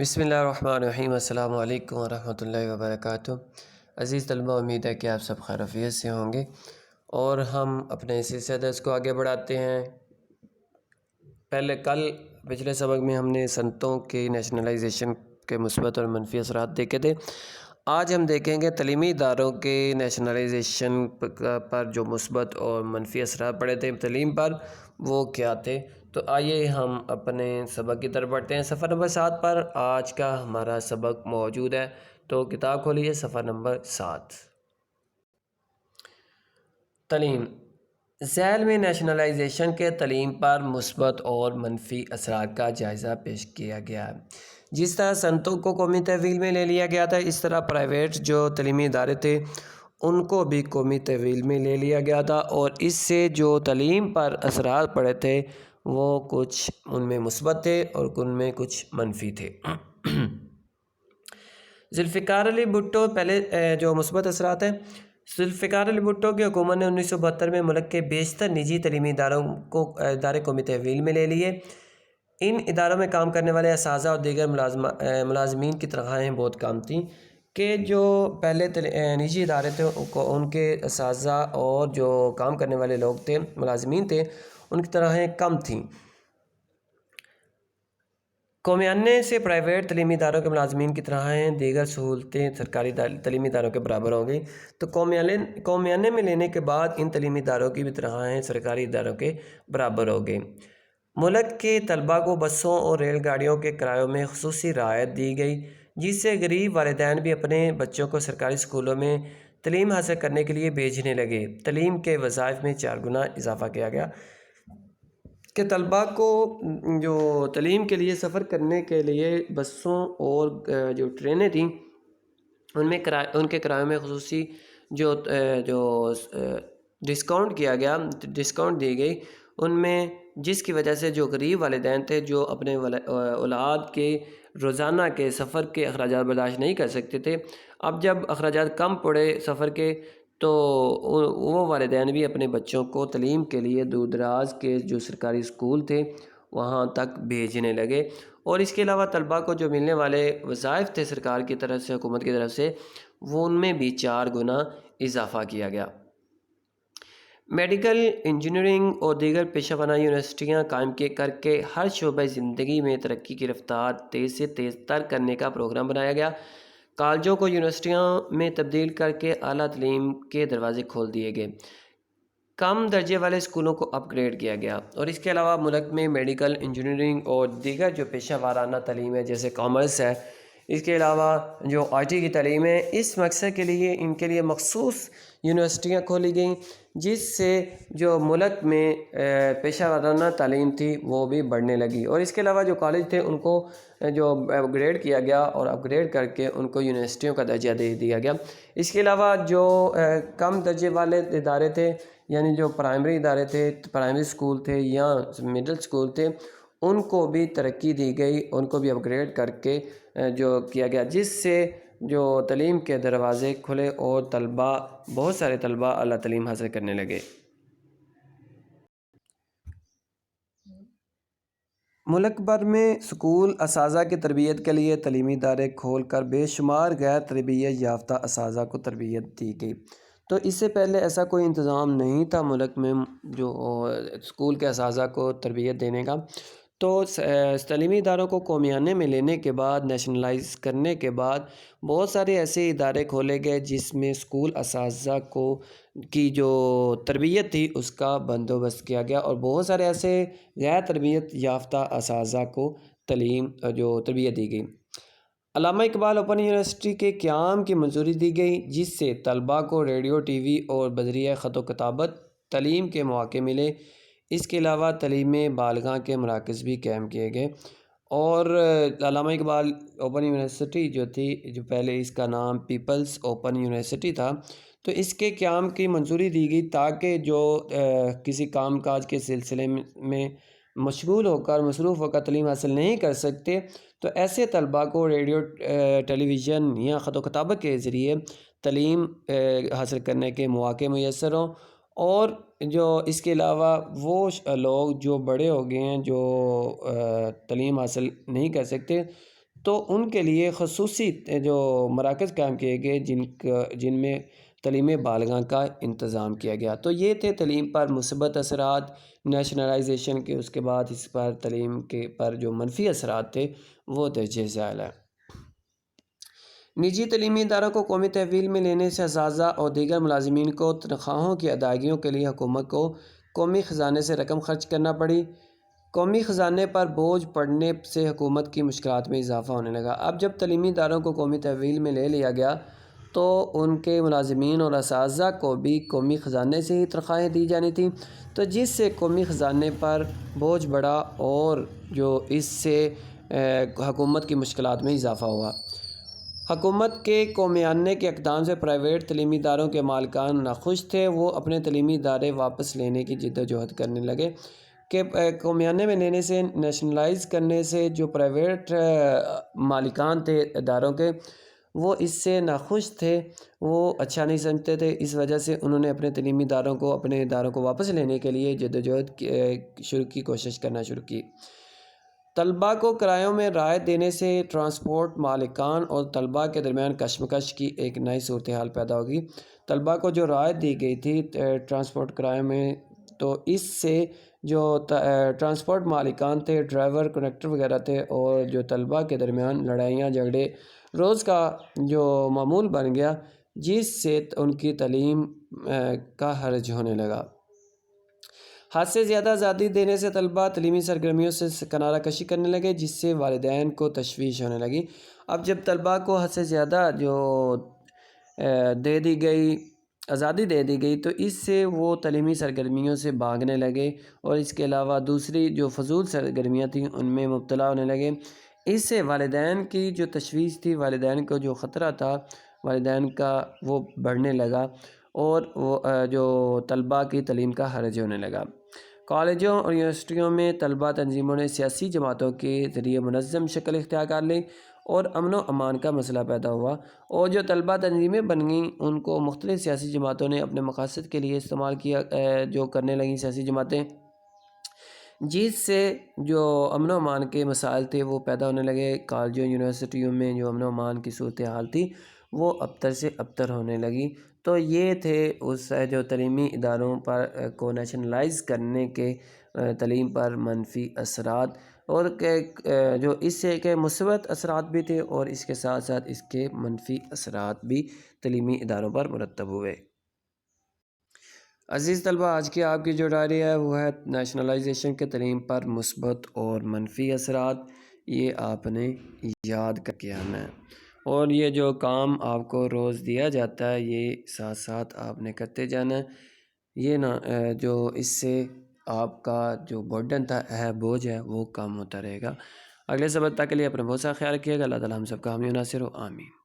بسم اللہ الرحمن الرحیم۔ السلام علیکم ورحمۃ اللہ وبرکاتہ۔ عزیز طلبہ، امید ہے کہ آپ سب خیر عافیت سے ہوں گے اور ہم اپنے سلسلہ درس کو آگے بڑھاتے ہیں۔ پچھلے سبق میں ہم نے صنعتوں کے نیشنلائزیشن کے مثبت اور منفی اثرات دیکھے تھے۔ آج ہم دیکھیں گے تعلیمی اداروں کے نیشنلائزیشن پر جو مثبت اور منفی اثرات پڑے تھے تعلیم پر، وہ کیا تھے۔ تو آئیے ہم اپنے سبق کی طرف بڑھتے ہیں۔ صفحہ نمبر 7 پر آج کا ہمارا سبق موجود ہے، تو کتاب کھولیے صفحہ نمبر 7۔ تعلیم ذیل میں نیشنلائزیشن کے تعلیم پر مثبت اور منفی اثرات کا جائزہ پیش کیا گیا ہے۔ جس طرح صنعتوں کو قومی تحویل میں لے لیا گیا تھا، اس طرح پرائیویٹ جو تعلیمی ادارے تھے ان کو بھی قومی تحویل میں لے لیا گیا تھا، اور اس سے جو تعلیم پر اثرات پڑے تھے وہ کچھ ان میں مثبت تھے اور ان میں کچھ منفی تھے۔ ذوالفقار علی بھٹو پہلے جو مثبت اثرات ہیں۔ ذوالفقار علی بھٹو کی حکومت نے 1972 میں ملک کے بیشتر نجی تعلیمی ادارے قومی تحویل میں لے لیے۔ ان اداروں میں کام کرنے والے اساتذہ اور دیگر ملازمین کی تنخواہیں بہت کم تھیں کہ جو پہلے نجی ادارے تھے ان کے اساتذہ اور جو کام کرنے والے لوگ تھے، ملازمین تھے، ان کی تنخواہیں کم تھیں۔ قومیانے سے پرائیویٹ تعلیمی اداروں کے ملازمین کی تنخواہیں دیگر سہولتیں سرکاری تعلیمی اداروں کے برابر ہو گئیں، تو قومیانے میں لینے کے بعد ان تعلیمی اداروں کی بھی تنخواہیں سرکاری اداروں کے برابر ہو گئیں۔ ملک کے طلباء کو بسوں اور ریل گاڑیوں کے کرایوں میں خصوصی رعایت دی گئی، جس سے غریب والدین بھی اپنے بچوں کو سرکاری اسکولوں میں تعلیم حاصل کرنے کے لیے بھیجنے لگے۔ تعلیم کے وظائف میں 4 گنا اضافہ کیا گیا کہ طلباء کو جو تعلیم کے لیے سفر کرنے کے لیے بسوں اور جو ٹرینیں تھیں ان کے کرایوں میں خصوصی جو ڈسکاؤنٹ کیا گیا، ڈسکاؤنٹ دی گئی ان میں، جس کی وجہ سے جو غریب والدین تھے جو اپنے اولاد کے روزانہ کے سفر کے اخراجات برداشت نہیں کر سکتے تھے، اب جب اخراجات کم پڑے سفر کے، تو وہ والدین بھی اپنے بچوں کو تعلیم کے لیے دور دراز کے جو سرکاری اسکول تھے وہاں تک بھیجنے لگے، اور اس کے علاوہ طلباء کو جو ملنے والے وظائف تھے سرکار کی طرف سے، حکومت کی طرف سے، وہ ان میں بھی 4 گنا اضافہ کیا گیا۔ میڈیکل، انجینئرنگ اور دیگر پیشہ ورانہ یونیورسٹیاں قائم کر کے ہر شعبہ زندگی میں ترقی کی رفتار تیز سے تیز تر کرنے کا پروگرام بنایا گیا۔ کالجوں کو یونیورسٹیوں میں تبدیل کر کے اعلیٰ تعلیم کے دروازے کھول دیے گئے۔ کم درجے والے اسکولوں کو اپ گریڈ کیا گیا، اور اس کے علاوہ ملک میں میڈیکل، انجینئرنگ اور دیگر جو پیشہ ورانہ تعلیم ہے جیسے کامرس ہے، اس کے علاوہ جو آئی ٹی کی تعلیم ہے، اس مقصد کے لیے ان کے لیے مخصوص یونیورسٹیاں کھولی گئیں، جس سے جو ملک میں پیشہ ورانہ تعلیم تھی وہ بھی بڑھنے لگی، اور اس کے علاوہ جو کالج تھے ان کو جو اپ گریڈ کیا گیا اور اپ گریڈ کر کے ان کو یونیورسٹیوں کا درجہ دے دیا گیا۔ اس کے علاوہ جو کم درجے والے ادارے تھے، یعنی جو پرائمری ادارے تھے، پرائمری اسکول تھے یا مڈل اسکول تھے، ان کو بھی ترقی دی گئی، ان کو بھی اپ گریڈ کر کے جو کیا گیا، جس سے جو تعلیم کے دروازے کھلے اور بہت سارے طلباء اعلیٰ تعلیم حاصل کرنے لگے۔ ملک بھر میں اسکول اساتذہ کی تربیت کے لیے تعلیمی ادارے کھول کر بے شمار غیر تربیت یافتہ اساتذہ کو تربیت دی گئی۔ تو اس سے پہلے ایسا کوئی انتظام نہیں تھا ملک میں جو اسکول کے اساتذہ کو تربیت دینے کا، تو تعلیمی اداروں کو قومیانے میں لینے کے بعد، نیشنلائز کرنے کے بعد، بہت سارے ایسے ادارے کھولے گئے جس میں اسکول اساتذہ کی جو تربیت تھی اس کا بندوبست کیا گیا، اور بہت سارے ایسے غیر تربیت یافتہ اساتذہ کو تربیت دی گئی۔ علامہ اقبال اوپن یونیورسٹی کے قیام کی منظوری دی گئی، جس سے طلباء کو ریڈیو، ٹی وی اور بذریعہ خط و کتابت تعلیم کے مواقع ملے۔ اس کے علاوہ تعلیم بالغاں کے مراکز بھی قائم کیے گئے، اور علامہ اقبال اوپن یونیورسٹی جو تھی، جو پہلے اس کا نام پیپلز اوپن یونیورسٹی تھا، تو اس کے قیام کی منظوری دی گئی تاکہ جو کسی کام کاج کے سلسلے میں مصروف ہو کر تعلیم حاصل نہیں کر سکتے، تو ایسے طلباء کو ریڈیو، ٹیلی ویژن یا خط و کتابت کے ذریعے تعلیم حاصل کرنے کے مواقع میسر ہوں۔ اور جو اس کے علاوہ وہ لوگ جو بڑے ہو گئے ہیں، جو تعلیم حاصل نہیں کر سکتے، تو ان کے لیے خصوصی جو مراکز قائم کیے گئے جن میں تعلیم بالغاں کا انتظام کیا گیا۔ تو یہ تھے تعلیم پر مثبت اثرات نیشنلائزیشن کے، اس کے بعد اس پر تعلیم کے پر جو منفی اثرات تھے وہ درجہ ذیل ہے۔ نجی تعلیمی اداروں کو قومی تحویل میں لینے سے اساتذہ اور دیگر ملازمین کو تنخواہوں کی ادائیگیوں کے لیے حکومت کو قومی خزانے سے رقم خرچ کرنا پڑی۔ قومی خزانے پر بوجھ پڑنے سے حکومت کی مشکلات میں اضافہ ہونے لگا۔ اب جب تعلیمی اداروں کو قومی تحویل میں لے لیا گیا تو ان کے ملازمین اور اساتذہ کو بھی قومی خزانے سے ہی تنخواہیں دی جانی تھیں، تو جس سے قومی خزانے پر بوجھ بڑھا اور جو اس سے حکومت کی مشکلات میں اضافہ ہوا۔ حکومت کے قومیانے کے اقدام سے پرائیویٹ تعلیمی اداروں کے مالکان ناخوش تھے۔ وہ اپنے تعلیمی ادارے واپس لینے کی جدوجہد کرنے لگے کہ قومیانے میں لینے سے، نیشنلائز کرنے سے جو پرائیویٹ مالکان تھے اداروں کے وہ اس سے ناخوش تھے، وہ اچھا نہیں سمجھتے تھے۔ اس وجہ سے انہوں نے اپنے تعلیمی اپنے اداروں کو واپس لینے کے لیے جدوجہد کوشش کرنا شروع کی۔ طلباء کو کرایوں میں رعایت دینے سے ٹرانسپورٹ مالکان اور طلباء کے درمیان کشمکش کی ایک نئی صورتحال پیدا ہوگی۔ طلباء کو جو رعایت دی گئی تھی ٹرانسپورٹ کرایوں میں، تو اس سے جو ٹرانسپورٹ مالکان تھے، ڈرائیور، کنڈکٹر وغیرہ تھے، اور جو طلباء کے درمیان لڑائیاں جھگڑے روز کا جو معمول بن گیا، جس سے ان کی تعلیم کا حرج ہونے لگا۔ حد سے زیادہ آزادی دینے سے طلباء تعلیمی سرگرمیوں سے کنارہ کشی کرنے لگے، جس سے والدین کو تشویش ہونے لگی۔ اب جب طلباء کو حد سے زیادہ جو آزادی دے دی گئی تو اس سے وہ تعلیمی سرگرمیوں سے بھاگنے لگے، اور اس کے علاوہ دوسری جو فضول سرگرمیاں تھیں ان میں مبتلا ہونے لگے۔ اس سے والدین کی جو تشویش تھی، والدین کو جو خطرہ تھا والدین کا، وہ بڑھنے لگا، اور وہ جو طلباء کی تعلیم کا حرج ہونے لگا۔ کالجوں اور یونیورسٹیوں میں طلباء تنظیموں نے سیاسی جماعتوں کے ذریعے منظم شکل اختیار کر لی، اور امن و امان کا مسئلہ پیدا ہوا، اور جو طلباء تنظیمیں بن گئیں ان کو مختلف سیاسی جماعتوں نے اپنے مقاصد کے لیے استعمال کیا، جو کرنے لگیں سیاسی جماعتیں، جس سے جو امن و امان کے مسائل تھے وہ پیدا ہونے لگے۔ کالجوں یونیورسٹیوں میں جو امن و امان کی صورتحال تھی وہ ابتر سے ابتر ہونے لگی۔ تو یہ تھے اس جو تعلیمی اداروں پر کو نیشنلائز کرنے کے تعلیم پر منفی اثرات، اور جو اس سے کہ مثبت اثرات بھی تھے، اور اس کے ساتھ ساتھ اس کے منفی اثرات بھی تعلیمی اداروں پر مرتب ہوئے۔ عزیز طلبہ، آج کی آپ کی جو ڈائری ہے وہ ہے نیشنلائزیشن کے تعلیم پر مثبت اور منفی اثرات۔ یہ آپ نے یاد کر کے آنا ہے، اور یہ جو کام آپ کو روز دیا جاتا ہے یہ ساتھ ساتھ آپ نے کرتے جانا ہے۔ یہ جو اس سے آپ کا جو برڈن ہے، بوجھ ہے، وہ کم ہوتا رہے گا۔ اگلے سبق تک کے لیے اپنا بہت سا خیال رکھیے گا۔ اللہ تعالیٰ ہم سب کا حامی و ناصر ہو، آمین۔